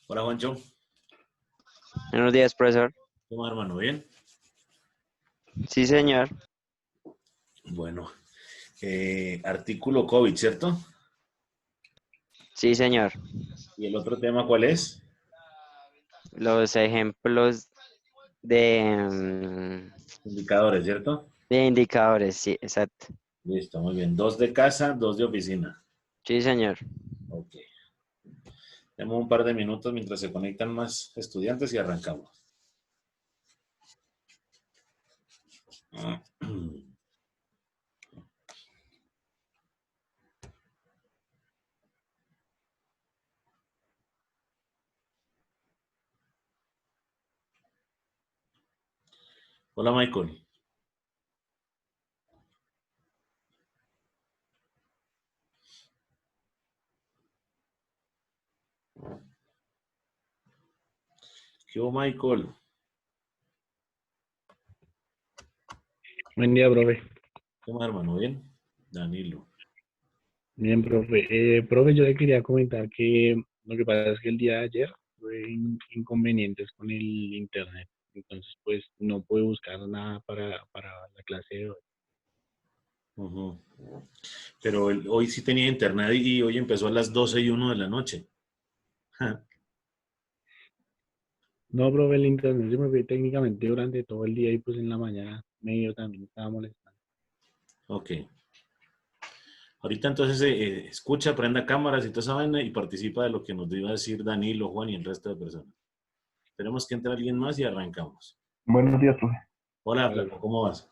Hola, Juancho. Buenos días, profesor. ¿Cómo va, hermano? ¿Bien? Sí, señor. Bueno, artículo COVID, ¿cierto? Sí, señor. ¿Y el otro tema cuál es? Los ejemplos de, Indicadores, ¿cierto? de indicadores, sí, exacto. Listo, muy bien. Dos de casa, dos de oficina. Sí, señor. Ok. Tenemos un par de minutos mientras se conectan más estudiantes y arrancamos. Hola, Michael. ¿Qué hubo, Michael? Buen día, profe. ¿Cómo va, hermano? ¿Bien? Danilo. Bien, profe. Profe, yo le quería comentar que lo que pasa es que el día de ayer tuve inconvenientes con el internet. Entonces, pues, no pude buscar nada para la clase de hoy. Ujú. Pero hoy sí tenía internet y hoy empezó a las 12:01 de la noche. No, profe, el internet se me fue técnicamente durante todo el día y pues en la mañana medio también estaba molestando. Ok. Ahorita entonces escucha, prenda cámaras y toda esa vaina y participa de lo que nos iba a decir Danilo, Juan y el resto de personas. Tenemos que entrar alguien más y arrancamos. Buenos días, profe. Hola, Vale, Flaco, profe. ¿cómo vas?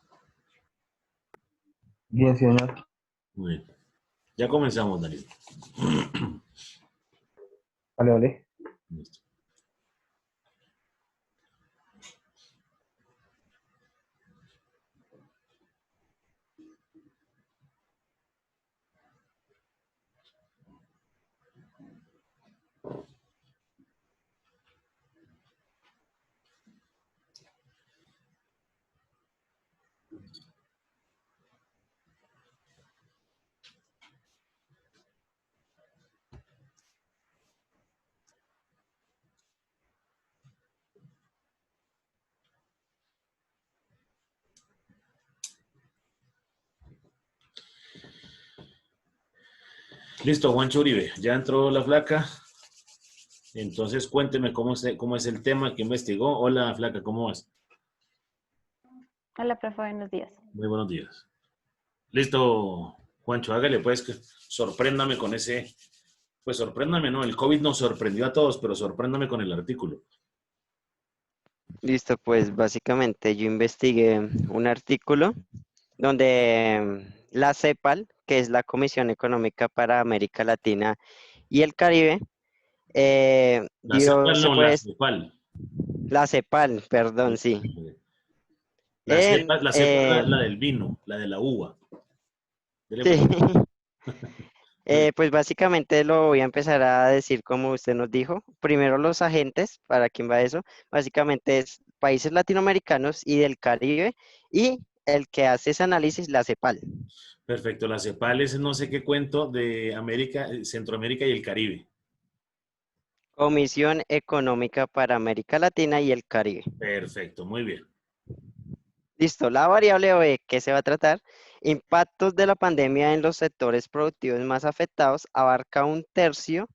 Bien, señor. Muy bien. Ya comenzamos, Danilo. Vale, vale. Listo. Listo, Juancho Uribe. Ya entró la Flaca. Entonces cuénteme cómo es el tema que investigó. Hola, Flaca, ¿cómo vas? Hola, profe, buenos días. Muy buenos días. Listo, Juancho, hágale pues que sorpréndame con ese. Pues sorpréndame, ¿no? El COVID nos sorprendió a todos, pero sorpréndame con el artículo. Listo, pues básicamente yo investigué un artículo donde la CEPAL, que es la Comisión Económica para América Latina y el Caribe, La CEPAL se no, la puede, CEPAL. la CEPAL, perdón, sí. En, La cepa es la del vino, la de la uva. Dele sí. pues. Muy Pues básicamente lo voy a empezar a decir como usted nos dijo. Primero los agentes, ¿para quién va eso? Básicamente es países latinoamericanos y del Caribe y el que hace ese análisis, la CEPAL, perfecto, la CEPAL es no sé qué cuento de América, Centroamérica y el Caribe. Comisión Económica para América Latina y el Caribe. Perfecto, muy bien. Listo, la variable O E que se va a tratar, impactos de la pandemia en los sectores productivos más afectados, abarca un tercio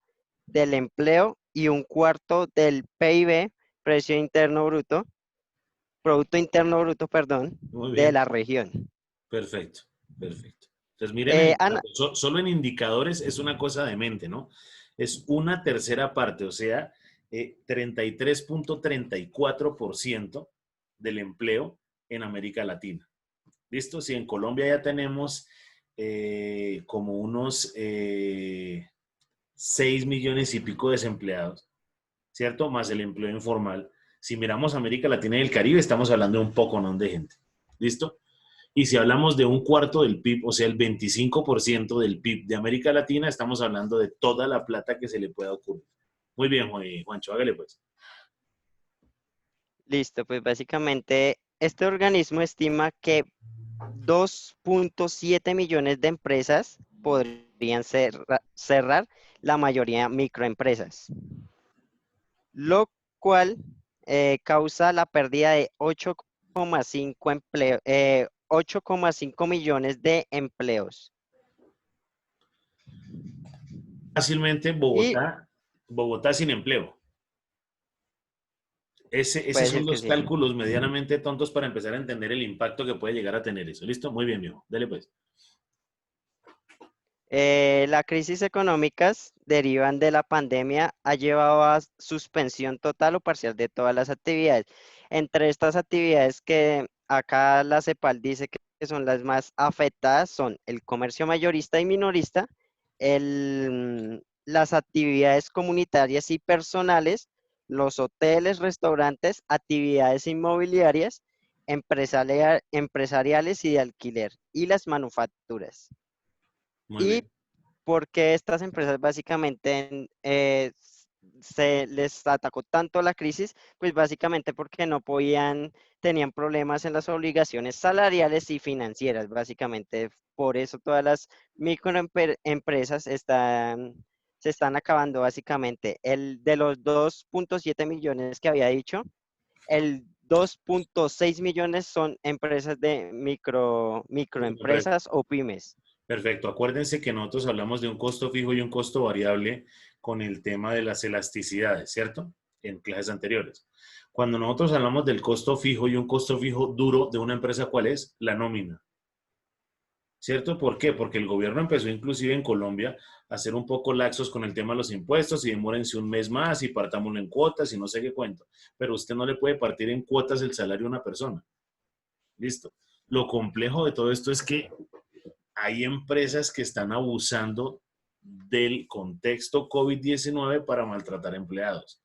del empleo y un cuarto del PIB, precio interno bruto, Producto Interno Bruto, perdón, Muy de bien. la región. Perfecto, perfecto. Entonces miren Eh, el Ana, dato. Solo en indicadores es una cosa de mente, ¿no? Es una tercera parte, o sea, 33.34% del empleo en América Latina. ¿Listo? Si en Colombia ya tenemos como unos 6 millones y pico de desempleados, ¿cierto? Más el empleo informal. Si miramos América Latina y el Caribe, estamos hablando de un poco, ¿no?, de gente. ¿Listo? Y si hablamos de un cuarto del PIB, o sea, el 25% del PIB de América Latina, estamos hablando de toda la plata que se le pueda ocurrir. Muy bien, Juancho, hágale pues. Listo, pues básicamente este organismo estima que 2.7 millones de empresas podrían cerrar, la mayoría microempresas, lo cual causa la pérdida de 8,5 millones de empleos. Fácilmente Y Bogotá sin empleo. Esos puede son ser que los sí. cálculos medianamente tontos para empezar a entender el impacto que puede llegar a tener eso. ¿Listo? Muy bien, viejo. Dale pues. La crisis económicas derivan de la pandemia ha llevado a suspensión total o parcial de todas las actividades. Entre estas actividades que acá la CEPAL dice que son las más afectadas son el comercio mayorista y minorista, las actividades comunitarias y personales, los hoteles, restaurantes, actividades inmobiliarias, empresariales y de alquiler, y las manufacturas. Muy Y bien. porque estas empresas básicamente se les atacó tanto la crisis, pues básicamente porque no podían, tenían problemas en las obligaciones salariales y financieras, básicamente. Por eso todas las microempresas se están acabando básicamente. El de los 2.7 millones que había dicho, el 2.6 millones son empresas de Correcto. microempresas o pymes. Perfecto. Acuérdense que nosotros hablamos de un costo fijo y un costo variable con el tema de las elasticidades, ¿cierto? En clases anteriores. Cuando nosotros hablamos del costo fijo y un costo fijo duro de una empresa, ¿cuál es? La nómina. ¿Cierto? ¿Por qué? Porque el gobierno empezó inclusive en Colombia a ser un poco laxos con el tema de los impuestos y demórense un mes más y partámoslo en cuotas y no sé qué cuento. Pero usted no le puede partir en cuotas el salario a una persona. Listo. Lo complejo de todo esto es que hay empresas que están abusando del contexto COVID-19 para maltratar empleados.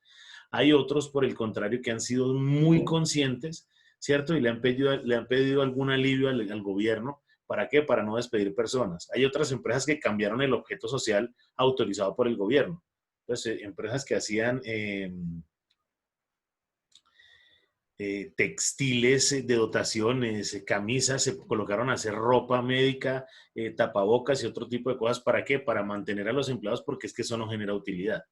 Hay otros, por el contrario, que han sido muy conscientes, ¿cierto? Y le han pedido algún alivio al gobierno. ¿Para qué? Para no despedir personas. Hay otras empresas que cambiaron el objeto social autorizado por el gobierno. Entonces, empresas que hacían textiles de dotaciones, camisas, se colocaron a hacer ropa médica, tapabocas y otro tipo de cosas. ¿Para qué? Para mantener a los empleados porque es que eso no genera utilidad.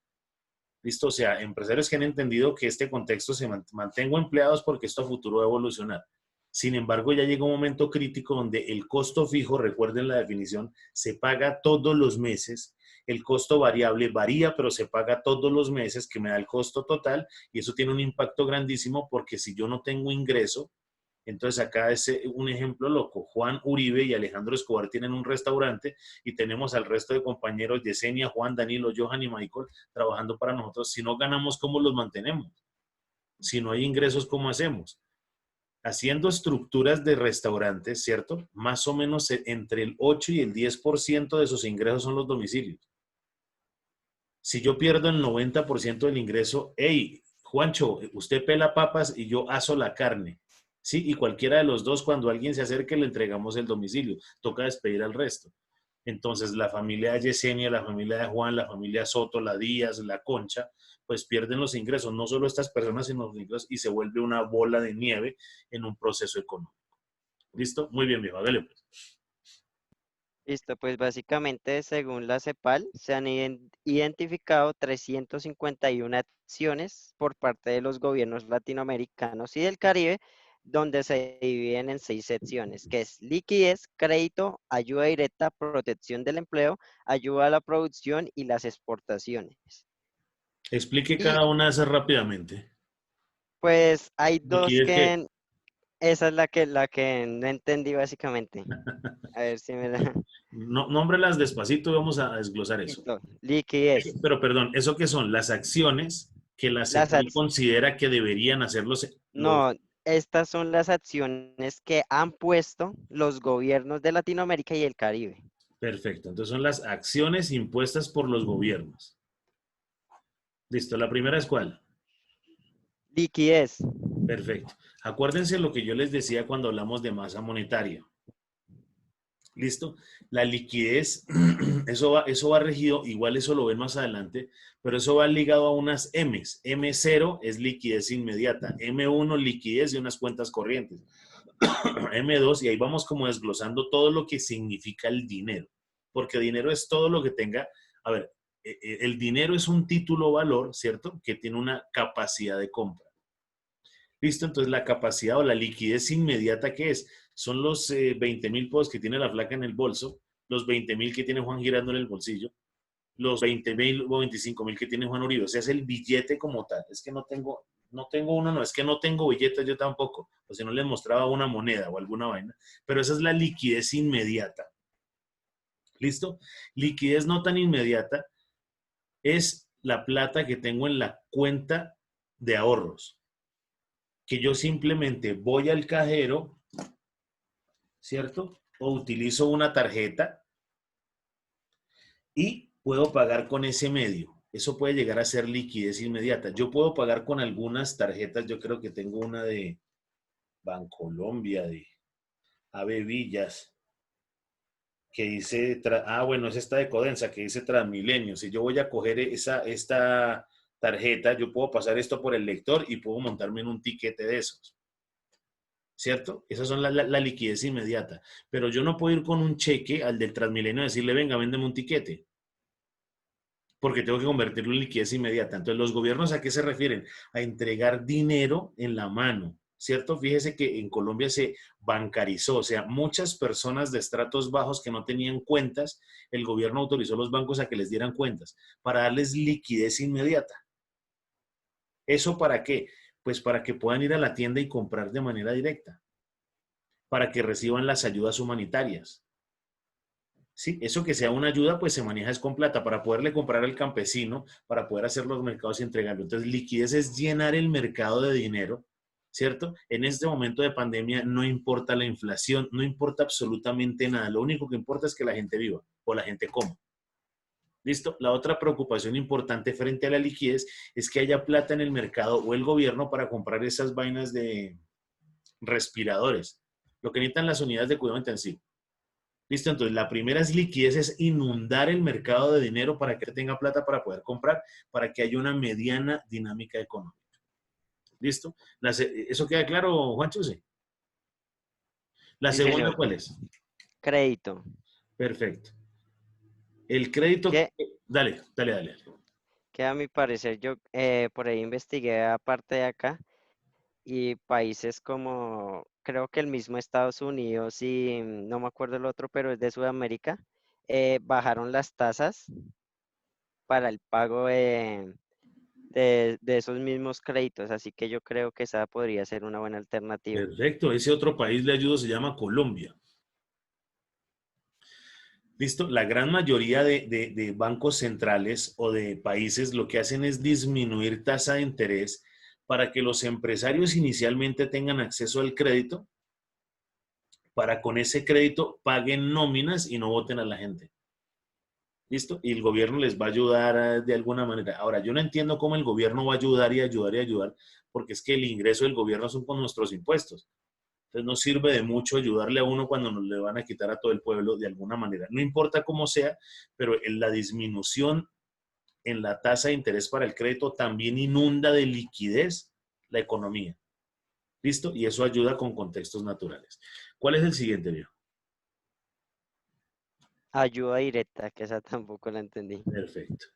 ¿Listo? O sea, empresarios que han entendido que este contexto se mantengo empleados porque esto a futuro va a evolucionar. Sin embargo, ya llega un momento crítico donde el costo fijo, recuerden la definición, se paga todos los meses. El costo variable varía, pero se paga todos los meses, que me da el costo total, y eso tiene un impacto grandísimo porque si yo no tengo ingreso, entonces acá es un ejemplo loco. Juan Uribe y Alejandro Escobar tienen un restaurante y tenemos al resto de compañeros, Yesenia, Juan, Danilo, Johan y Michael, trabajando para nosotros. Si no ganamos, ¿cómo los mantenemos? Si no hay ingresos, ¿cómo hacemos? Haciendo estructuras de restaurantes, ¿cierto? Más o menos entre el 8 y el 10% de sus ingresos son los domicilios. Si yo pierdo el 90% del ingreso, hey, Juancho, usted pela papas y yo aso la carne. Sí, y cualquiera de los dos, cuando alguien se acerque, le entregamos el domicilio. Toca despedir al resto. Entonces, la familia de Yesenia, la familia de Juan, la familia Soto, la Díaz, la Concha, pues pierden los ingresos. No solo estas personas, sino los ingresos, y se vuelve una bola de nieve en un proceso económico. ¿Listo? Muy bien, viejo. Hágale pues. Listo, pues básicamente según la CEPAL se han identificado 351 acciones por parte de los gobiernos latinoamericanos y del Caribe, donde se dividen en 6 secciones, que es liquidez, crédito, ayuda directa, protección del empleo, ayuda a la producción y las exportaciones. Explique Y cada una de esas rápidamente. pues hay dos Liquidez que que, esa es la que no entendí básicamente. A ver si me da. no, nómbrelas despacito y vamos a desglosar eso. Listo, liquidez. Pero perdón, ¿eso qué son? Las acciones que la Las CEPAL acciones. considera que deberían hacer los... No, estas son las acciones que han puesto los gobiernos de Latinoamérica y el Caribe. Perfecto, entonces son las acciones impuestas por los gobiernos. Listo, la primera es ¿cuál? Liquidez. Perfecto. Acuérdense lo que yo les decía cuando hablamos de masa monetaria. ¿Listo? La liquidez, eso va regido, igual eso lo ven más adelante, pero eso va ligado a unas M's. M0 es liquidez inmediata, M1 liquidez de unas cuentas corrientes, M2, y ahí vamos como desglosando todo lo que significa el dinero, porque dinero es todo lo que tenga, a ver, el dinero es un título o valor, ¿cierto? Que tiene una capacidad de compra. ¿Listo? Entonces la capacidad o la liquidez inmediata que es, son los 20.000 pesos que tiene la flaca en el bolso, los 20.000 que tiene Juan girando en el bolsillo, los 20.000 o 25.000 que tiene Juan Uribe. O sea, es el billete como tal. Es que no tengo uno, no, es que no tengo billetes yo tampoco. O si no les mostraba una moneda o alguna vaina. Pero esa es la liquidez inmediata. ¿Listo? Liquidez no tan inmediata es la plata que tengo en la cuenta de ahorros. Que yo simplemente voy al cajero, ¿cierto? O utilizo una tarjeta y puedo pagar con ese medio. Eso puede llegar a ser liquidez inmediata. Yo puedo pagar con algunas tarjetas. Yo creo que tengo una de Bancolombia, de AB Villas, que dice, bueno, es esta de Codensa, que dice Transmilenio. Si yo voy a coger esta tarjeta, yo puedo pasar esto por el lector y puedo montarme en un tiquete de esos. ¿Cierto? Esas son la liquidez inmediata. Pero yo no puedo ir con un cheque al del Transmilenio y decirle, venga, véndeme un tiquete, porque tengo que convertirlo en liquidez inmediata. Entonces, ¿los gobiernos a qué se refieren? A entregar dinero en la mano, ¿cierto? Fíjese que en Colombia se bancarizó, o sea, muchas personas de estratos bajos que no tenían cuentas, el gobierno autorizó a los bancos a que les dieran cuentas para darles liquidez inmediata. ¿Eso para qué? Pues para que puedan ir a la tienda y comprar de manera directa, para que reciban las ayudas humanitarias. Sí, eso que sea una ayuda, pues se maneja es con plata para poderle comprar al campesino, para poder hacer los mercados y entregarlo. Entonces, liquidez es llenar el mercado de dinero, ¿cierto? En este momento de pandemia no importa la inflación, no importa absolutamente nada. Lo único que importa es que la gente viva o la gente coma. ¿Listo? La otra preocupación importante frente a la liquidez es que haya plata en el mercado o el gobierno para comprar esas vainas de respiradores, lo que necesitan las unidades de cuidado intensivo. ¿Listo? Entonces, la primera es liquidez, es inundar el mercado de dinero para que tenga plata para poder comprar, para que haya una mediana dinámica económica. ¿Listo? ¿Eso queda claro, Juancho? Sí. La Sí, segunda, señor. ¿cuál es? Crédito. Perfecto. El crédito, Que, dale. que a mi parecer yo por ahí investigué aparte de acá y países como, creo que el mismo Estados Unidos y no me acuerdo el otro, pero es de Sudamérica, bajaron las tasas para el pago de esos mismos créditos, así que yo creo que esa podría ser una buena alternativa. Perfecto. Ese otro país le ayudo, se llama Colombia. ¿Listo? La gran mayoría de bancos centrales o de países lo que hacen es disminuir tasa de interés para que los empresarios inicialmente tengan acceso al crédito, para con ese crédito paguen nóminas y no voten a la gente. ¿Listo? Y el gobierno les va a ayudar de alguna manera. Ahora, yo no entiendo cómo el gobierno va a ayudar y ayudar y ayudar, porque es que el ingreso del gobierno son con nuestros impuestos. Entonces no sirve de mucho ayudarle a uno cuando nos le van a quitar a todo el pueblo de alguna manera. No importa cómo sea, pero en la disminución en la tasa de interés para el crédito también inunda de liquidez la economía. ¿Listo? Y eso ayuda con contextos naturales. ¿Cuál es el siguiente, viejo? Ayuda directa, que esa tampoco la entendí. Perfecto.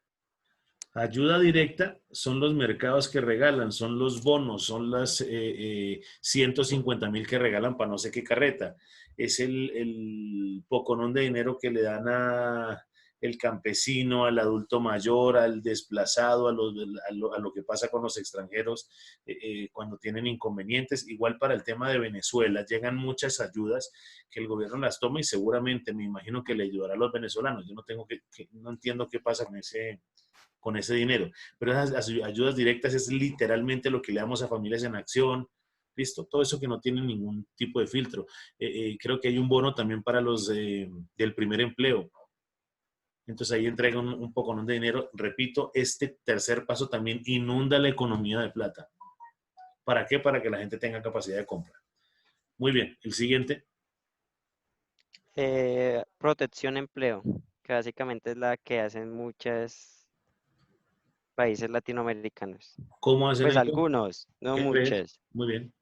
Ayuda directa son los mercados que regalan, son los bonos, son las 150.000 que regalan para no sé qué carreta. Es el poconón de dinero que le dan a el campesino, al adulto mayor, al desplazado, a lo que pasa con los extranjeros cuando tienen inconvenientes. Igual para el tema de Venezuela, llegan muchas ayudas que el gobierno las toma y seguramente me imagino que le ayudará a los venezolanos. Yo no entiendo qué pasa con ese dinero. Pero esas ayudas directas es literalmente lo que le damos a Familias en Acción, ¿listo? Todo eso que no tiene ningún tipo de filtro. Creo que hay un bono también para los del primer empleo. Entonces ahí entregan un poco de dinero. Repito, este tercer paso también inunda la economía de plata. ¿Para qué? Para que la gente tenga capacidad de compra. Muy bien, el siguiente. Protección empleo, que básicamente es la que hacen muchos países latinoamericanos. ¿Cómo hacen Pues eso? algunos, no ¿Qué crees? muchos. Muy bien.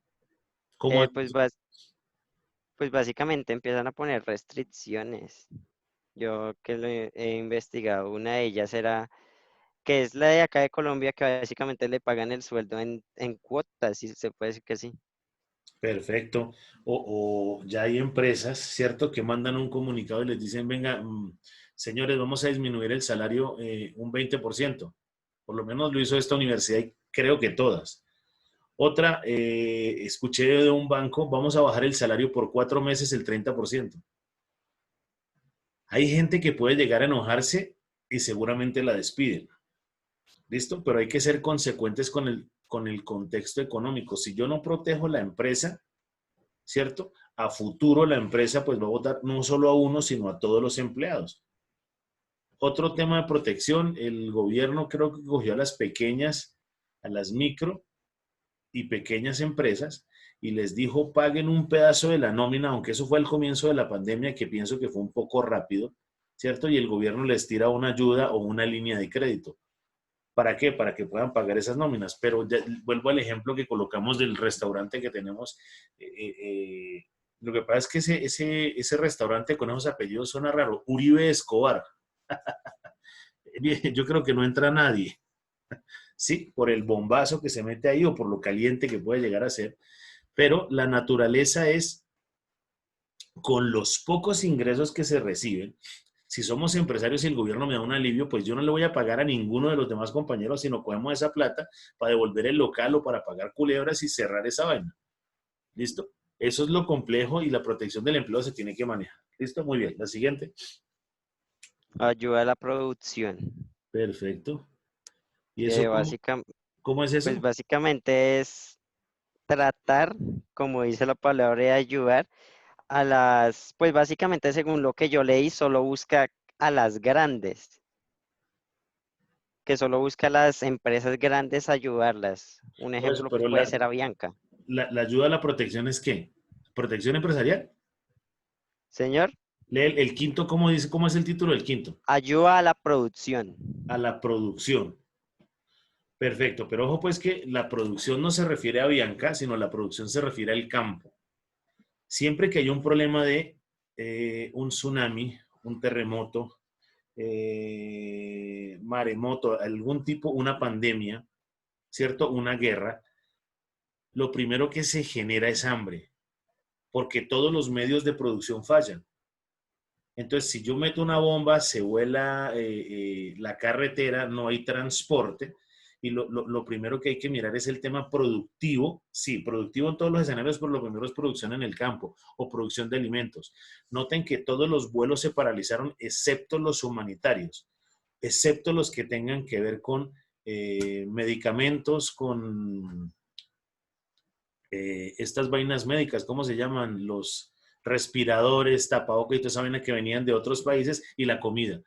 ¿Cómo hacen Pues, eso? pues básicamente empiezan a poner restricciones. Yo que lo he investigado, una de ellas era que es la de acá de Colombia, que básicamente le pagan el sueldo en cuotas, si se puede decir que sí. Perfecto. O ya hay empresas, ¿cierto?, que mandan un comunicado y les dicen, venga, señores, vamos a disminuir el salario un 20%. Por lo menos lo hizo esta universidad y creo que todas. Otra, escuché de un banco, vamos a bajar el salario por 4 meses el 30%. Hay gente que puede llegar a enojarse y seguramente la despiden. ¿Listo? Pero hay que ser consecuentes con el contexto económico. Si yo no protejo la empresa, ¿cierto? A futuro la empresa pues va a votar no solo a uno, sino a todos los empleados. Otro tema de protección, el gobierno creo que cogió a las pequeñas, a las micro y pequeñas empresas y les dijo paguen un pedazo de la nómina, aunque eso fue al comienzo de la pandemia, que pienso que fue un poco rápido, ¿cierto? Y el gobierno les tira una ayuda o una línea de crédito. ¿Para qué? Para que puedan pagar esas nóminas. Pero ya, vuelvo al ejemplo que colocamos del restaurante que tenemos. Lo que pasa es que ese restaurante con esos apellidos suena raro. Uribe Escobar. Yo creo que no entra nadie. Sí, por el bombazo que se mete ahí o por lo caliente que puede llegar a ser. Pero la naturaleza es, con los pocos ingresos que se reciben, si somos empresarios y el gobierno me da un alivio, pues yo no le voy a pagar a ninguno de los demás compañeros, sino cogemos esa plata para devolver el local o para pagar culebras y cerrar esa vaina. ¿Listo? Eso es lo complejo y la protección del empleo se tiene que manejar. ¿Listo? Muy bien. La siguiente. Ayuda a la producción, Perfecto. ¿Y eso que cómo es pues eso? básicamente es tratar, como dice la palabra, de ayudar a las, pues básicamente según lo que yo leí, solo busca a las grandes, que solo busca a las empresas grandes ayudarlas. Un Por eso, ejemplo pero puede ser Avianca. la ayuda a la protección es ¿qué? ¿Protección empresarial? Señor, Lee el quinto, ¿cómo dice? ¿Cómo es el título del quinto? ayuda a la producción. A la producción. Perfecto, pero ojo pues que la producción no se refiere a Bianca, sino la producción se refiere al campo. Siempre que hay un problema de un tsunami, un terremoto, maremoto, algún tipo, una pandemia, ¿cierto? Una guerra, lo primero que se genera es hambre, porque todos los medios de producción fallan. Entonces, si yo meto una bomba, se vuela la carretera, no hay transporte. Y lo primero que hay que mirar es el tema productivo. Sí, productivo en todos los escenarios, pero lo primero es producción en el campo o producción de alimentos. Noten que todos los vuelos se paralizaron, excepto los humanitarios, excepto los que tengan que ver con medicamentos, con estas vainas médicas, ¿cómo se llaman? Los respiradores, tapabocas y toda esa vaina que venían de otros países y la comida.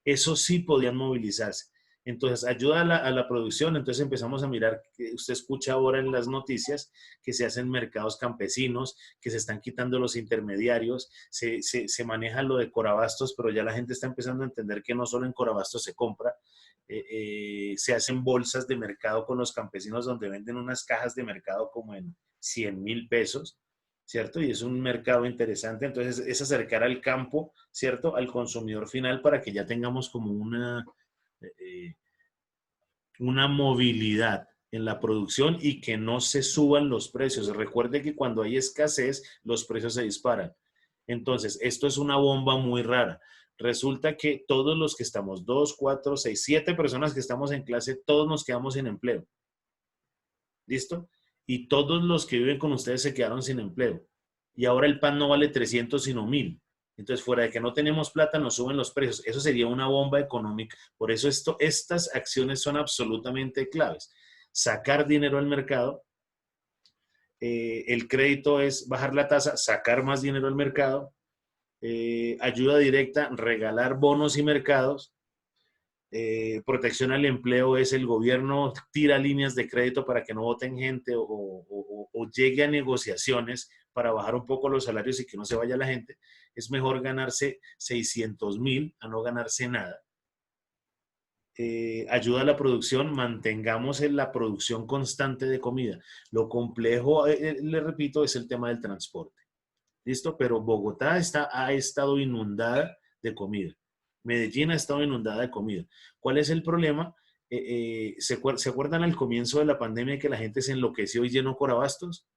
Eso sí podían movilizarse. Entonces, ayuda a la producción. Entonces empezamos a mirar, que usted escucha ahora en las noticias que se hacen mercados campesinos, que se están quitando los intermediarios, se maneja lo de Corabastos, pero ya la gente está empezando a entender que no solo en Corabastos se compra, se hacen bolsas de mercado con los campesinos donde venden unas cajas de mercado como en 100.000 pesos, ¿cierto? Y es un mercado interesante. Entonces, es acercar al campo, ¿cierto? Al consumidor final para que ya tengamos como eh, una movilidad en la producción y que no se suban los precios. Recuerde que cuando hay escasez, los precios se disparan. Entonces, esto es una bomba muy rara. Resulta que todos los que estamos, 2, 4, 6, 7 personas que estamos en clase, todos nos quedamos sin empleo. ¿Listo? Y todos los que viven con ustedes se quedaron sin empleo. Y ahora el pan no vale 300 sino 1.000. Entonces, fuera de que no tenemos plata, nos suben los precios. Eso sería una bomba económica. Por eso estas acciones son absolutamente claves. Sacar dinero al mercado. El crédito es bajar la tasa, sacar más dinero al mercado. Ayuda directa, regalar bonos y mercados. Protección al empleo es el gobierno tira líneas de crédito para que no voten gente o llegue a negociaciones para bajar un poco los salarios y que no se vaya la gente. Es mejor ganarse 600.000 a no ganarse nada. Ayuda a la producción, mantengamos en la producción constante de comida. Lo complejo, le repito, es el tema del transporte. ¿Listo? Pero Bogotá ha estado inundada de comida. Medellín ha estado inundada de comida. ¿Cuál es el problema? ¿Se acuerdan al comienzo de la pandemia que la gente se enloqueció y llenó corabastos?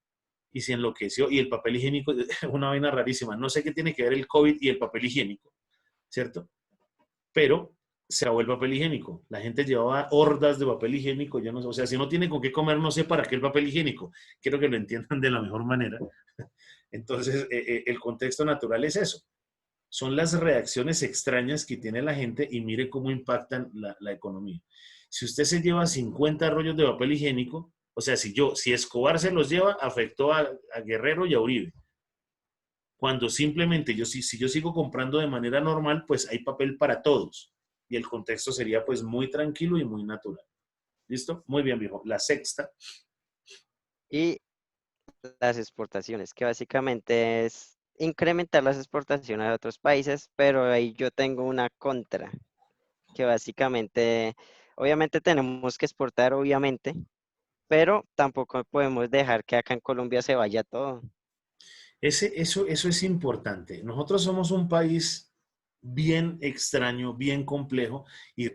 Y se enloqueció y el papel higiénico, una vaina rarísima. No sé qué tiene que ver el COVID y el papel higiénico, ¿cierto? Pero se acabó el papel higiénico. La gente llevaba hordas de papel higiénico. Ya no, o sea, si no tiene con qué comer, no sé para qué el papel higiénico. Quiero que lo entiendan de la mejor manera. Entonces, el contexto natural es eso. Son las reacciones extrañas que tiene la gente y mire cómo impactan la economía. Si usted se lleva 50 rollos de papel higiénico, o sea, si Escobar se los lleva, afectó a Guerrero y a Uribe. Cuando simplemente si yo sigo comprando de manera normal, pues hay papel para todos. Y el contexto sería pues muy tranquilo y muy natural. ¿Listo? Muy bien, viejo. La sexta. Y las exportaciones, que básicamente es incrementar las exportaciones a otros países, pero ahí yo tengo una contra, que básicamente, obviamente tenemos que exportar, obviamente, pero tampoco podemos dejar que acá en Colombia se vaya todo. Eso es importante. Nosotros somos un país bien extraño, bien complejo y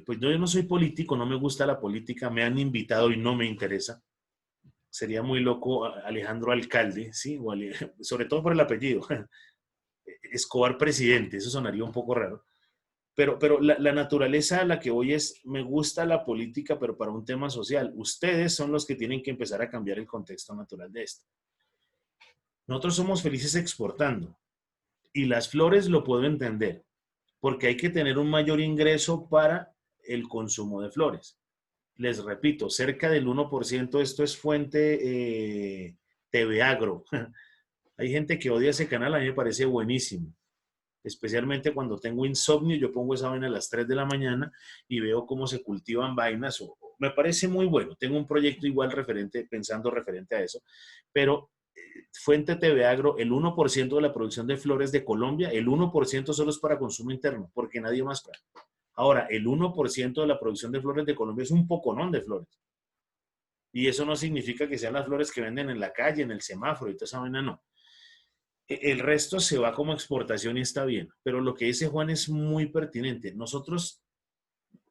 pues yo no soy político, no me gusta la política, me han invitado y no me interesa. Sería muy loco Alejandro Alcalde, ¿sí? Sobre todo por el apellido. Escobar presidente, eso sonaría un poco raro. Pero la naturaleza a la que voy es, me gusta la política, pero para un tema social. Ustedes son los que tienen que empezar a cambiar el contexto natural de esto. Nosotros somos felices exportando y las flores lo puedo entender, porque hay que tener un mayor ingreso para el consumo de flores. Les repito, cerca del 1%, esto es fuente TV Agro. Hay gente que odia ese canal, a mí me parece buenísimo. Especialmente cuando tengo insomnio, yo pongo esa vaina a las 3 de la mañana y veo cómo se cultivan vainas. Me parece muy bueno. Tengo un proyecto igual pensando referente a eso. Pero Fuente TV Agro, el 1% de la producción de flores de Colombia, el 1% solo es para consumo interno, porque nadie más paga. Ahora, el 1% de la producción de flores de Colombia es un poconón de flores. Y eso no significa que sean las flores que venden en la calle, en el semáforo y toda esa vaina, no. El resto se va como exportación y está bien. Pero lo que dice Juan es muy pertinente. Nosotros,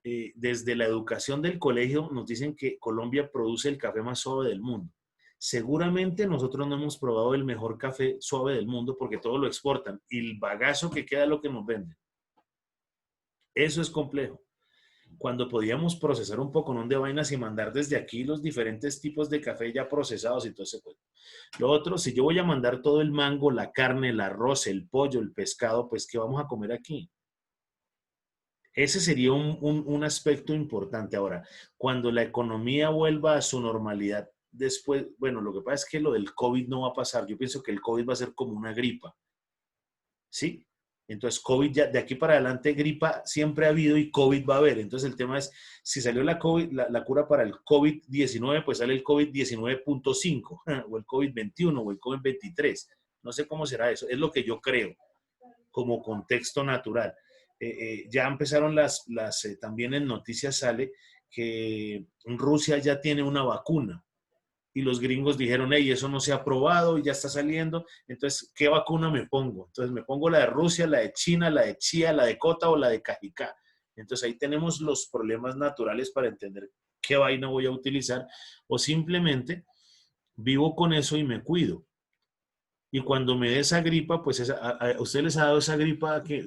desde la educación del colegio, nos dicen que Colombia produce el café más suave del mundo. Seguramente nosotros no hemos probado el mejor café suave del mundo porque todo lo exportan y el bagazo que queda es lo que nos venden. Eso es complejo. Cuando podíamos procesar un poco de vainas y mandar desde aquí los diferentes tipos de café ya procesados y todo ese cuento. Lo otro, si yo voy a mandar todo el mango, la carne, el arroz, el pollo, el pescado, pues ¿qué vamos a comer aquí? Ese sería un aspecto importante. Ahora, cuando la economía vuelva a su normalidad, después, bueno, lo que pasa es que lo del COVID no va a pasar. Yo pienso que el COVID va a ser como una gripa. ¿Sí? Entonces, COVID ya, de aquí para adelante, gripa siempre ha habido y COVID va a haber. Entonces, el tema es, si salió la cura para el COVID-19, pues sale el COVID-19.5, o el COVID-21, o el COVID-23. No sé cómo será eso. Es lo que yo creo, como contexto natural. Ya empezaron también en noticias sale que Rusia ya tiene una vacuna y los gringos dijeron, hey, eso no se ha probado y ya está saliendo, entonces, ¿qué vacuna me pongo? Entonces, me pongo la de Rusia, la de China, la de Chía, la de Cota o la de Cajicá. Entonces, ahí tenemos los problemas naturales para entender qué vaina voy a utilizar o simplemente vivo con eso y me cuido. Y cuando me dé esa gripa, pues a usted les ha dado esa gripa que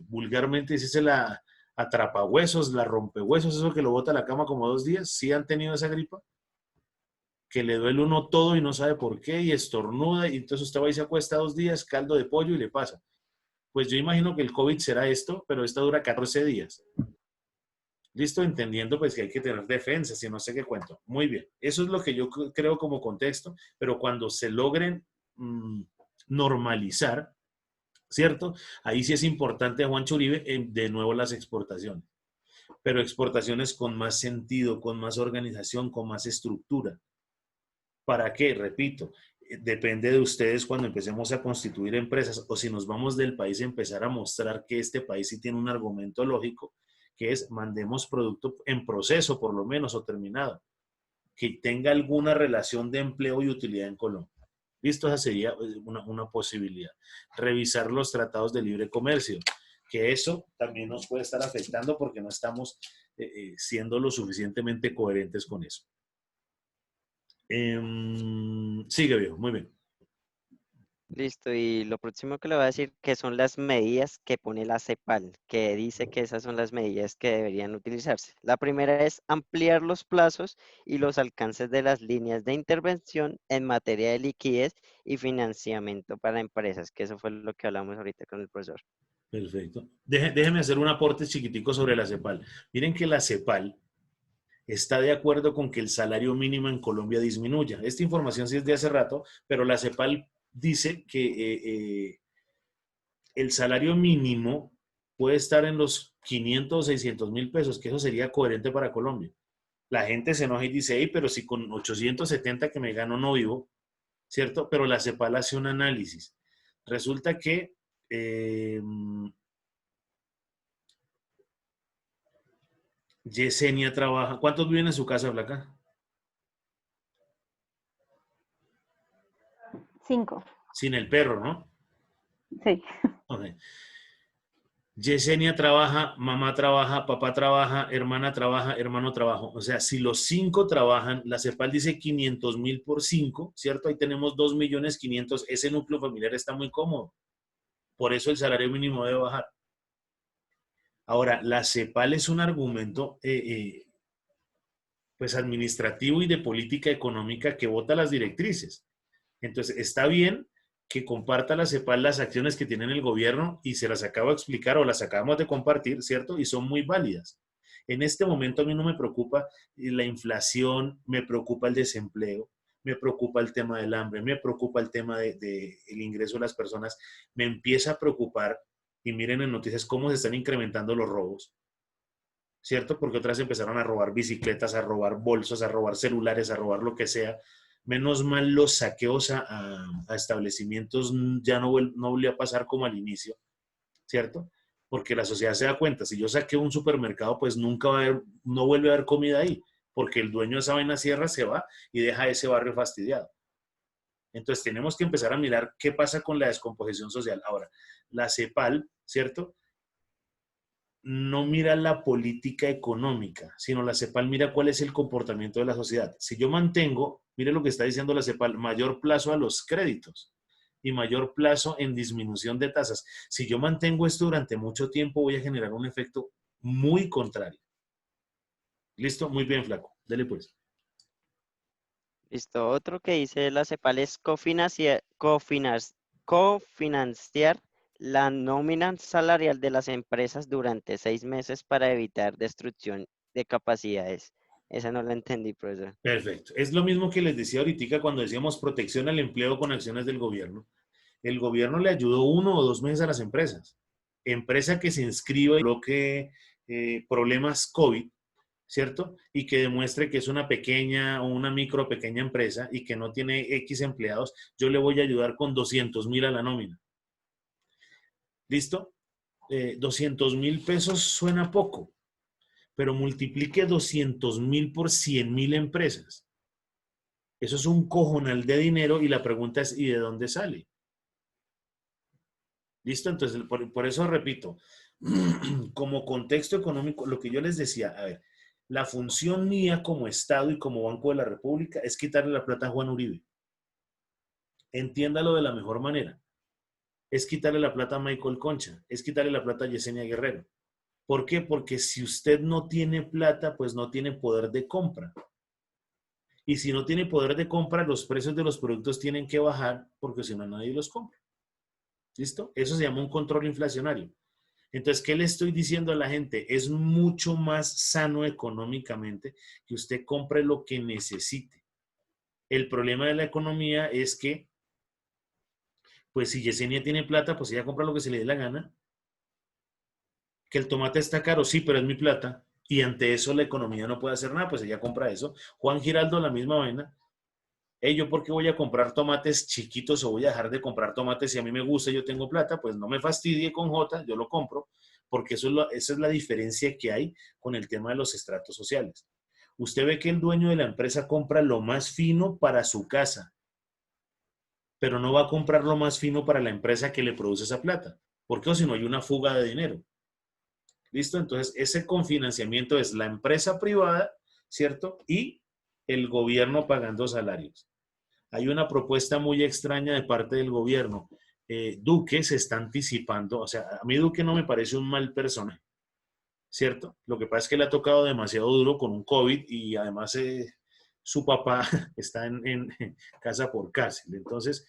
vulgarmente dice la atrapahuesos, la rompehuesos, eso que lo bota a la cama como 2 días. ¿Sí han tenido esa gripa? Que le duele uno todo y no sabe por qué y estornuda y entonces usted va y se acuesta 2 días, caldo de pollo y le pasa. Pues yo imagino que el COVID será esto, pero esta dura 14 días. Listo, entendiendo pues que hay que tener defensas y no sé qué cuento. Muy bien, eso es lo que yo creo como contexto, pero cuando se logren normalizar, ¿cierto? Ahí sí es importante, Juan Uribe, de nuevo las exportaciones, pero exportaciones con más sentido, con más organización, con más estructura. ¿Para qué? Repito, depende de ustedes cuando empecemos a constituir empresas o si nos vamos del país empezar a mostrar que este país sí tiene un argumento lógico, que es mandemos producto en proceso por lo menos o terminado, que tenga alguna relación de empleo y utilidad en Colombia. Listo, esa sería una posibilidad. Revisar los tratados de libre comercio, que eso también nos puede estar afectando porque no estamos siendo lo suficientemente coherentes con eso. Sigue, viejo, muy bien. Listo, y lo próximo que le voy a decir que son las medidas que pone la CEPAL, que dice que esas son las medidas que deberían utilizarse. La primera es ampliar los plazos y los alcances de las líneas de intervención en materia de liquidez y financiamiento para empresas, que eso fue lo que hablamos ahorita con el profesor. Perfecto. Déjeme hacer un aporte chiquitico sobre la CEPAL. Miren que la CEPAL está de acuerdo con que el salario mínimo en Colombia disminuya. Esta información sí es de hace rato, pero la CEPAL dice que el salario mínimo puede estar en los 500 o 600 mil pesos, que eso sería coherente para Colombia. La gente se enoja y dice, hey, pero si con 870 que me gano no vivo, ¿cierto? Pero la CEPAL hace un análisis. Resulta que Yesenia trabaja. ¿Cuántos viven en su casa, Blanca? 5. Sin el perro, ¿no? Sí. Okay. Yesenia trabaja, mamá trabaja, papá trabaja, hermana trabaja, hermano trabaja. O sea, si los 5 trabajan, la CEPAL dice 500.000 por 5, ¿cierto? Ahí tenemos 2.500.000. Ese núcleo familiar está muy cómodo. Por eso el salario mínimo debe bajar. Ahora, la CEPAL es un argumento pues administrativo y de política económica que vota las directrices. Entonces, está bien que comparta la CEPAL las acciones que tiene el gobierno y se las acabo de explicar o las acabamos de compartir, ¿cierto? Y son muy válidas. En este momento a mí no me preocupa la inflación, me preocupa el desempleo, me preocupa el tema del hambre, me preocupa el tema de el ingreso de las personas, me empieza a preocupar, y miren en noticias cómo se están incrementando los robos, ¿cierto? Porque otras empezaron a robar bicicletas, a robar bolsos, a robar celulares, a robar lo que sea. Menos mal los saqueos a establecimientos ya no volvió a pasar como al inicio, ¿cierto? Porque la sociedad se da cuenta, si yo saqueo un supermercado, pues nunca va a haber, no vuelve a haber comida ahí, porque el dueño de esa vaina cierra, se va y deja ese barrio fastidiado. Entonces tenemos que empezar a mirar qué pasa con la descomposición social. Ahora, la CEPAL, ¿cierto? No mira la política económica, sino la CEPAL mira cuál es el comportamiento de la sociedad. Si yo mantengo, mire lo que está diciendo la CEPAL, mayor plazo a los créditos y mayor plazo en disminución de tasas. Si yo mantengo esto durante mucho tiempo, voy a generar un efecto muy contrario. ¿Listo? Muy bien, flaco. Dele pues. Listo, otro que dice la CEPAL es cofinanciar la nómina salarial de las empresas durante 6 meses para evitar destrucción de capacidades. Esa no la entendí, profesor. Perfecto. Es lo mismo que les decía ahorita cuando decíamos protección al empleo con acciones del gobierno. El gobierno le ayudó 1 o 2 meses a las empresas. Empresa que se inscriba y bloquee problemas COVID, ¿cierto? Y que demuestre que es una pequeña o una micro pequeña empresa y que no tiene X empleados, yo le voy a ayudar con 200.000 a la nómina. ¿Listo? 200.000 pesos suena poco, pero multiplique 200.000 por 100.000 empresas. Eso es un cojonal de dinero y la pregunta es, ¿y de dónde sale? ¿Listo? Entonces, por eso repito, como contexto económico, lo que yo les decía, a ver, la función mía como Estado y como Banco de la República es quitarle la plata a Juan Uribe. Entiéndalo de la mejor manera. Es quitarle la plata a Michael Concha, es quitarle la plata a Yesenia Guerrero. ¿Por qué? Porque si usted no tiene plata, pues no tiene poder de compra. Y si no tiene poder de compra, los precios de los productos tienen que bajar porque si no nadie los compra. ¿Listo? Eso se llama un control inflacionario. Entonces, ¿qué le estoy diciendo a la gente? Es mucho más sano económicamente que usted compre lo que necesite. El problema de la economía es que Pues si Yesenia tiene plata, pues ella compra lo que se le dé la gana. Que el tomate está caro, sí, pero es mi plata. Y ante eso la economía no puede hacer nada, pues ella compra eso. Juan Giraldo, la misma vaina. Hey, ¿yo por qué voy a comprar tomates chiquitos o voy a dejar de comprar tomates si a mí me gusta y yo tengo plata? Pues no me fastidie con J, yo lo compro, porque esa es la diferencia que hay con el tema de los estratos sociales. Usted ve que el dueño de la empresa compra lo más fino para su casa, pero no va a comprar lo más fino para la empresa que le produce esa plata. ¿Por qué? O si no hay una fuga de dinero. ¿Listo? Entonces, ese confinanciamiento es la empresa privada, ¿cierto? Y el gobierno pagando salarios. Hay una propuesta muy extraña de parte del gobierno. Duque se está anticipando, o sea, a mí Duque no me parece un mal personaje, ¿cierto? Lo que pasa es que le ha tocado demasiado duro con un COVID y además su papá está en casa por cárcel. Entonces,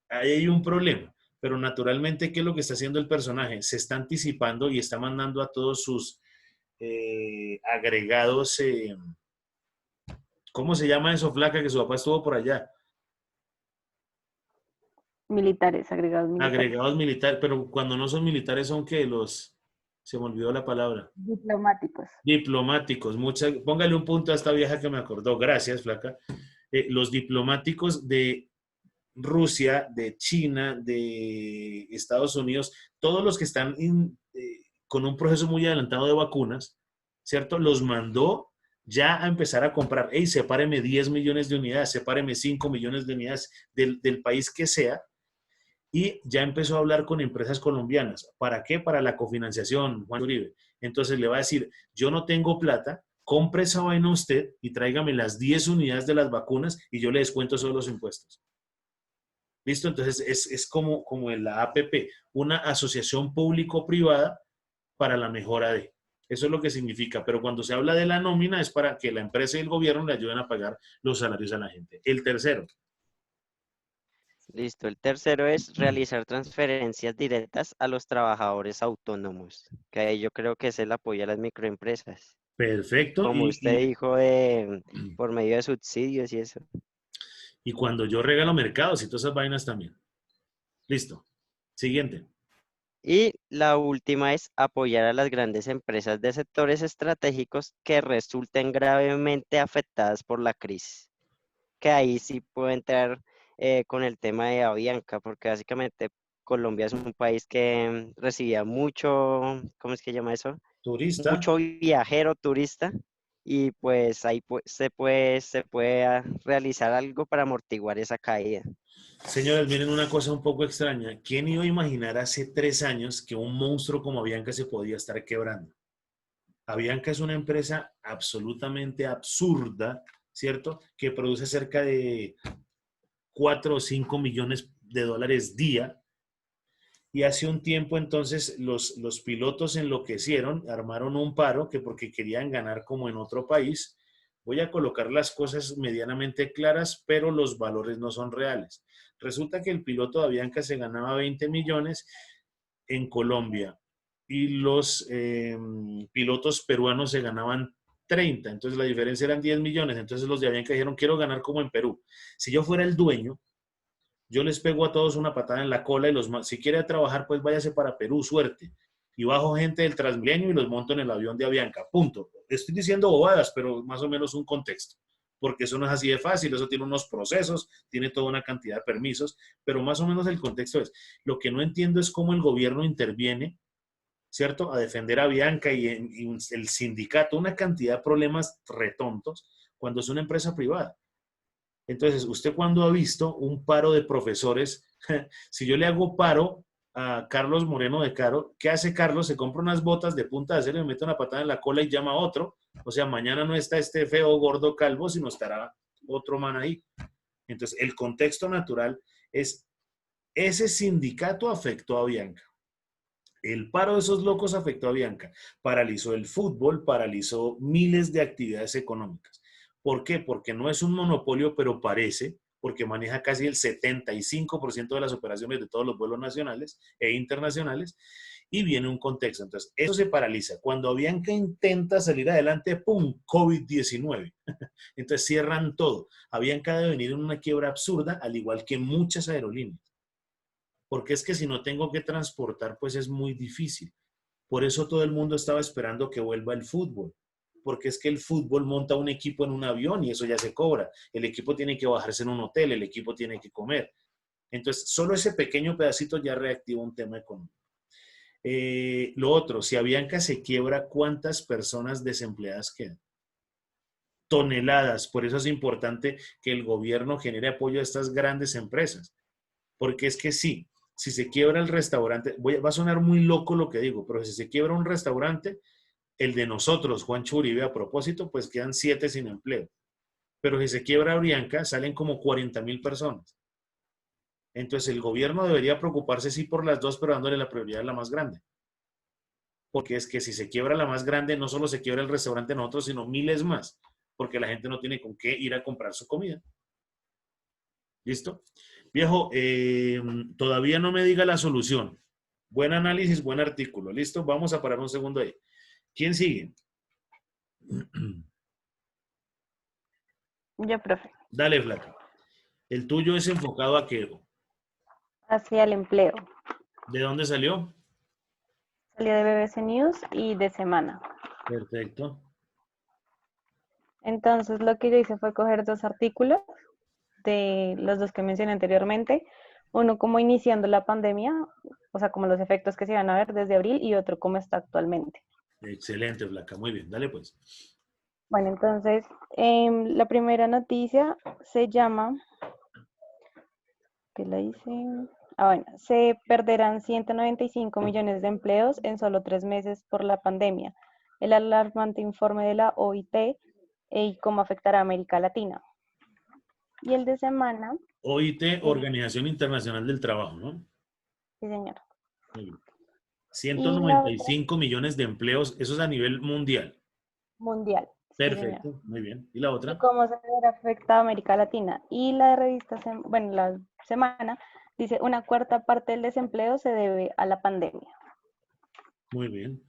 ahí hay un problema. Pero naturalmente, ¿qué es lo que está haciendo el personaje? Se está anticipando y está mandando a todos sus agregados, ¿cómo se llama eso, flaca, que su papá estuvo por allá? Militares, agregados militares. Agregados militares, pero cuando no son militares son que se me olvidó la palabra. Diplomáticos. Diplomáticos, póngale un punto a esta vieja que me acordó, gracias, flaca. Los diplomáticos de Rusia, de China, de Estados Unidos, todos los que están con un proceso muy adelantado de vacunas, ¿cierto? Los mandó ya a empezar a comprar. Hey, sepáreme 10 millones de unidades, sepáreme 5 millones de unidades del país que sea. Y ya empezó a hablar con empresas colombianas. ¿Para qué? Para la cofinanciación, Juan Uribe. Entonces le va a decir, yo no tengo plata, compre esa vaina usted y tráigame las 10 unidades de las vacunas y yo le descuento solo los impuestos. ¿Listo? Entonces es como en la APP, una asociación público-privada para la mejora de. Eso es lo que significa. Pero cuando se habla de la nómina es para que la empresa y el gobierno le ayuden a pagar los salarios a la gente. El tercero. Listo. El tercero es realizar transferencias directas a los trabajadores autónomos, que ahí yo creo que es el apoyo a las microempresas. Perfecto. Como usted dijo, por medio de subsidios y eso. Y cuando yo regalo mercados y todas esas vainas también. Listo. Siguiente. Y la última es apoyar a las grandes empresas de sectores estratégicos que resulten gravemente afectadas por la crisis. Que ahí sí puedo entrar con el tema de Avianca, porque básicamente Colombia es un país que recibía mucho, ¿cómo es que llama eso? Turista. Mucho viajero, turista, y pues ahí se puede realizar algo para amortiguar esa caída. Señores, miren una cosa un poco extraña. ¿Quién iba a imaginar hace 3 años que un monstruo como Avianca se podía estar quebrando? Avianca es una empresa absolutamente absurda, ¿cierto? Que produce cerca de 4 o 5 millones de dólares día. Y hace un tiempo entonces los pilotos enloquecieron, armaron un paro que porque querían ganar como en otro país. Voy a colocar las cosas medianamente claras, pero los valores no son reales. Resulta que el piloto de Avianca se ganaba 20 millones en Colombia y los pilotos peruanos se ganaban 30, entonces la diferencia eran 10 millones, entonces los de Avianca dijeron, quiero ganar como en Perú. Si yo fuera el dueño, yo les pego a todos una patada en la cola y si quiere trabajar, pues váyase para Perú, suerte. Y bajo gente del Transmilenio y los monto en el avión de Avianca, punto. Estoy diciendo bobadas, pero más o menos un contexto, porque eso no es así de fácil, eso tiene unos procesos, tiene toda una cantidad de permisos, pero más o menos el contexto es, lo que no entiendo es cómo el gobierno interviene, ¿cierto?, a defender a Avianca y el sindicato, una cantidad de problemas retontos, cuando es una empresa privada. Entonces, ¿usted cuándo ha visto un paro de profesores? Si yo le hago paro a Carlos Moreno de Caro, ¿qué hace Carlos? Se compra unas botas de punta de acero y me mete una patada en la cola y llama a otro. O sea, mañana no está este feo, gordo, calvo, sino estará otro man ahí. Entonces, el contexto natural es, ese sindicato afectó a Bianca. El paro de esos locos afectó a Bianca. Paralizó el fútbol, paralizó miles de actividades económicas. ¿Por qué? Porque no es un monopolio, pero parece, porque maneja casi el 75% de las operaciones de todos los vuelos nacionales e internacionales, y viene un contexto. Entonces, eso se paraliza. Cuando Avianca intenta salir adelante, ¡pum!, COVID-19. Entonces cierran todo. Avianca debe venir en una quiebra absurda, al igual que muchas aerolíneas. porque es que si no tengo que transportar, pues es muy difícil. Por eso todo el mundo estaba esperando que vuelva el fútbol, porque es que el fútbol monta un equipo en un avión y eso ya se cobra. El equipo tiene que bajarse en un hotel, el equipo tiene que comer. Entonces, solo ese pequeño pedacito ya reactiva un tema económico. Lo otro, si Avianca se quiebra, ¿cuántas personas desempleadas quedan? Toneladas. Por eso es importante que el gobierno genere apoyo a estas grandes empresas. Porque es que sí, si se quiebra el restaurante, va a sonar muy loco lo que digo, pero si se quiebra un restaurante, el de nosotros, Juan Uribe, a propósito, pues quedan 7 sin empleo. Pero si se quiebra Avianca, salen como 40.000 personas. Entonces el gobierno debería preocuparse sí por las dos, pero dándole la prioridad a la más grande. Porque es que si se quiebra la más grande, no solo se quiebra el restaurante de nosotros, sino miles más, porque la gente no tiene con qué ir a comprar su comida. ¿Listo? Viejo, todavía no me diga la solución. Buen análisis, buen artículo. ¿Listo? Vamos a parar un segundo ahí. ¿Quién sigue? Yo, profe. Dale, Flaco. El tuyo es enfocado a qué. Hacia el empleo. ¿De dónde salió? Salió de BBC News y de Semana. Perfecto. Entonces, lo que yo hice fue coger 2 artículos de los 2 que mencioné anteriormente. Uno como iniciando la pandemia, o sea, como los efectos que se iban a ver desde abril, y otro como está actualmente. Excelente, Flaca. Muy bien. Dale, pues. Bueno, entonces, la primera noticia se llama, ¿qué la hice? Bueno, se perderán 195 millones de empleos en solo 3 meses por la pandemia. El alarmante informe de la OIT y cómo afectará a América Latina. Y el de Semana, OIT, Organización Internacional del Trabajo, ¿no? sí señor. Muy bien. Y la otra, 195 millones de empleos, eso es a nivel mundial. mundial, sí señor. Perfecto, muy bien. ¿Y la Y otra? cómo se verá afectada a América Latina. Y la revista, bueno, la Semana, dice, una cuarta parte del desempleo se debe a la pandemia. Muy bien.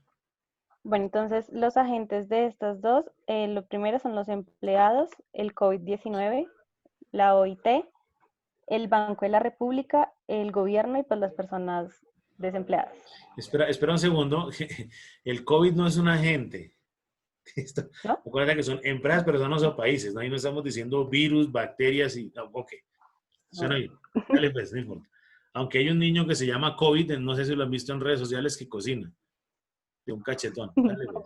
Bueno, entonces los agentes de estas dos, lo primero son los empleados, el COVID-19, la OIT, el Banco de la República, el gobierno y pues las personas desempleadas. Espera un segundo. El COVID no es un agente. ¿No? Recuerda que son empresas, personas o países, ¿no? Ahí no estamos diciendo virus, bacterias y... No, ok, suena bien. Dale pues, no importa. Aunque hay un niño que se llama COVID, no sé si lo han visto en redes sociales, que cocina. De un cachetón. Dale pues.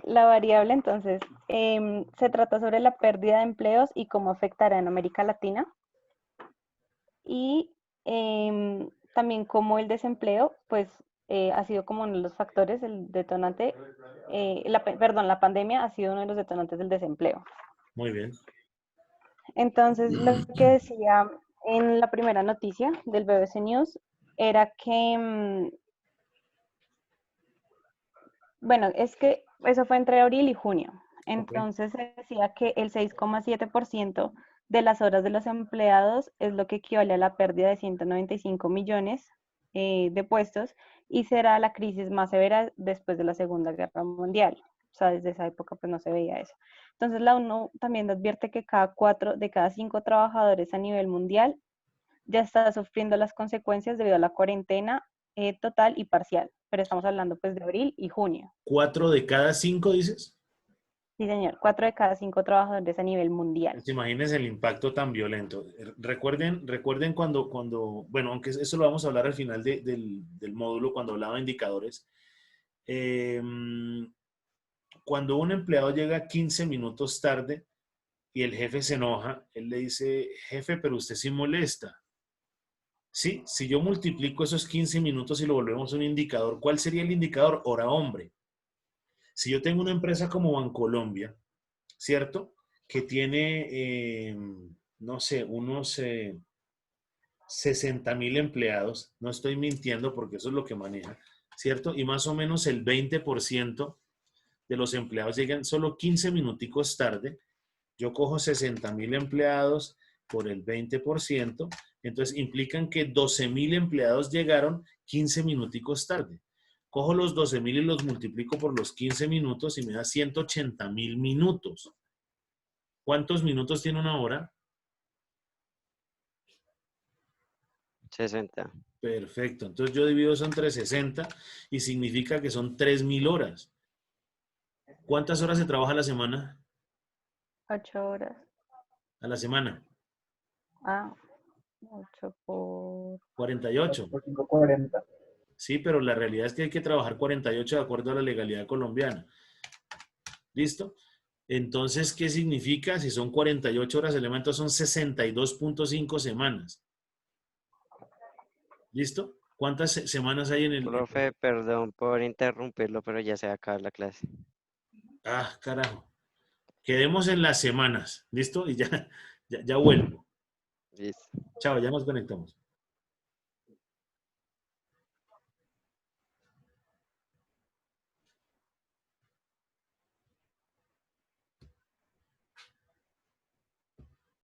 La variable, entonces, se trata sobre la pérdida de empleos y cómo afectará en América Latina. Y también cómo el desempleo, pues, ha sido como uno de los factores, el detonante, la pandemia ha sido uno de los detonantes del desempleo. Muy bien. Entonces, lo que decía en la primera noticia del BBC News era que, bueno, es que eso fue entre abril y junio. Entonces se decía que el 6,7% de las horas de los empleados es lo que equivale a la pérdida de 195 millones de puestos y será la crisis más severa después de la Segunda Guerra Mundial. O sea, desde esa época pues no se veía eso. Entonces la ONU también advierte que de cada 5 trabajadores a nivel mundial ya está sufriendo las consecuencias debido a la cuarentena total y parcial. Pero estamos hablando pues de abril y junio. 4 de cada 5, dices. Sí, señor. 4 de cada 5 trabajadores a nivel mundial. Pues imagínense el impacto tan violento. Recuerden cuando, bueno, aunque eso lo vamos a hablar al final del módulo, cuando hablaba de indicadores, cuando un empleado llega 15 minutos tarde y el jefe se enoja, él le dice, jefe, pero usted sí molesta. Sí, si yo multiplico esos 15 minutos y lo volvemos un indicador, ¿cuál sería el indicador? Hora hombre. Si yo tengo una empresa como Bancolombia, ¿cierto? Que tiene, no sé, unos 60.000 empleados, no estoy mintiendo porque eso es lo que maneja, ¿cierto? Y más o menos el 20% de los empleados llegan solo 15 minuticos tarde. Yo cojo 60.000 empleados por el 20%, entonces implican que 12.000 empleados llegaron 15 minuticos tarde. Cojo los 12.000 y los multiplico por los 15 minutos y me da 180.000 minutos. ¿Cuántos minutos tiene una hora? 60. Perfecto. Entonces yo divido eso entre 60 y significa que son 3.000 horas. ¿Cuántas horas se trabaja a la semana? 8 horas. A la semana. 8 por... 48. Por 540. Sí, pero la realidad es que hay que trabajar 48 de acuerdo a la legalidad colombiana. ¿Listo? Entonces, ¿qué significa? Si son 48 horas, el elemento son 62.5 semanas. ¿Listo? ¿Cuántas semanas hay en el...? Profe, perdón por interrumpirlo, pero ya se va a acabar la clase. Ah, carajo. Quedemos en las semanas. ¿Listo? Y ya vuelvo. Listo. Chao, ya nos conectamos.